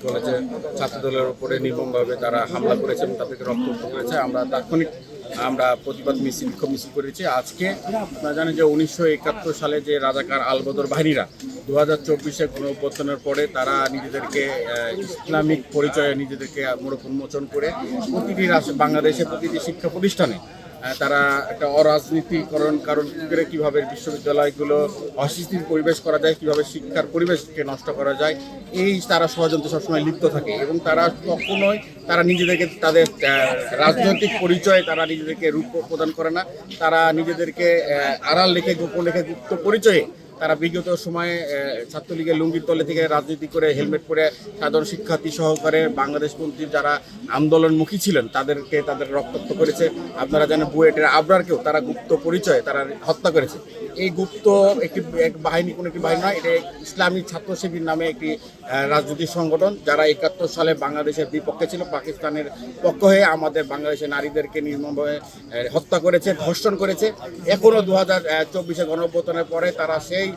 কলেজে ছাত্রদলের উপরে নির্মমভাবে তারা হামলা করেছে এবং তাদেরকে রক্তাক্ত করেছে। আমরা তাৎক্ষণিক প্রতিবাদ বিক্ষোভ মিছিল করেছি। আজকে আপনারা জানেন যে 1971 সালে যে রাজাকার আলবদর বাহিনীরা 2024-এ গণঅভ্যুত্থানের পরে তারা নিজেদেরকে ইসলামিক পরিচয়ে নিজেদেরকে মোড়ক উন্মোচন করে প্রতিটি বাংলাদেশের প্রতিটি শিক্ষা প্রতিষ্ঠানে তারা একটা অরাজনীতিকরণ করে কীভাবে বিশ্ববিদ্যালয়গুলো অস্থিতির পরিবেশ করা যায়, কীভাবে শিক্ষার পরিবেশকে নষ্ট করা যায়, এই তারা ষড়যন্ত্রে সবসময় লিপ্ত থাকে এবং তারা কখনোই তারা নিজেদেরকে তাদের রাজনৈতিক পরিচয়ে তারা নিজেদেরকে রূপ প্রদান করে না। তারা নিজেদেরকে আড়াল রেখে গোপন রেখে গুপ্ত পরিচয়ে তারা বিগত সময়ে ছাত্রলীগের লুঙ্গির তলে থেকে রাজনীতি করে হেলমেট পরে সাধারণ শিক্ষার্থী সহকারে বাংলাদেশপন্থী যারা আন্দোলনমুখী ছিলেন তাদের রক্তাক্ত করেছে। আপনারা জানেন বুয়েটের আবরারকেও তারা গুপ্ত পরিচয়ে তারা হত্যা করেছে। এই গুপ্ত একটি বাহিনী কোনো একটি বাহিনী নয়, এটা ইসলামী ছাত্র শিবির নামে একটি রাজনৈতিক সংগঠন যারা 71 সালে বাংলাদেশের বিপক্ষে ছিল, পাকিস্তানের পক্ষ হয়ে আমাদের বাংলাদেশের নারীদেরকে নির্মমভাবে হত্যা করেছে, ধর্ষণ করেছে। এখনও 2024-এ গণঅভ্যুত্থানের পরে তারা সেই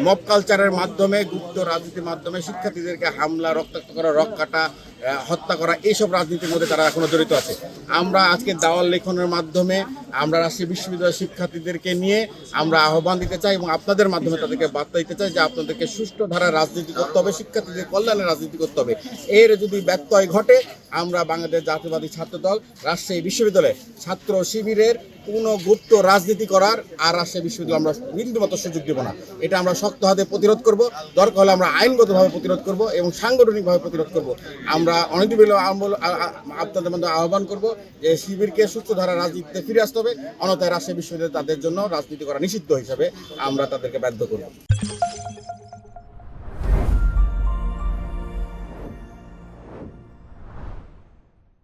মব কালচারের মাধ্যমে গুপ্ত রাজনীতির মাধ্যমে শিক্ষার্থীদেরকে হামলা, রক্তাক্ত করা, রক কাটা, হত্যা করা, এইসব রাজনীতির মধ্যে তারা এখনও জড়িত আছে। আমরা আজকে দেওয়াল লেখনের মাধ্যমে আমরা রাজশাহী বিশ্ববিদ্যালয়ের শিক্ষার্থীদেরকে নিয়ে আমরা আহ্বান দিতে চাই এবং আপনাদের মাধ্যমে তাদেরকে বার্তা দিতে চাই যে আপনাদেরকে সুষ্ঠু ধারায় রাজনীতি করতে হবে, শিক্ষার্থীদের কল্যাণে রাজনীতি করতে হবে। এর যদি ব্যত্যয় ঘটে আমরা বাংলাদেশ জাতীয়বাদী ছাত্রদল রাজশাহী বিশ্ববিদ্যালয়ে ছাত্র শিবিরের কোনো গুপ্ত রাজনীতি করার আর রাজশাহী বিশ্ববিদ্যালয় আমরা বিন্দুমাত্র সুযোগ দেব না। এটা আমরা শক্ত হাতে প্রতিরোধ করব, দরকার হলে আমরা আইনগতভাবে প্রতিরোধ করব এবং সাংগঠনিকভাবে প্রতিরোধ করব। আমরা অনতিবিলম্বে আপনাদের মধ্যে আহ্বান করব যে শিবিরকে সুস্থ ধারা রাজনীতিতে ফিরে আসতে হবে, অন্যথায় রাজশাহী বিশ্ববিদ্যালয় তাদের জন্য রাজনীতি করা নিষিদ্ধ হিসাবে আমরা তাদেরকে বাধ্য করব।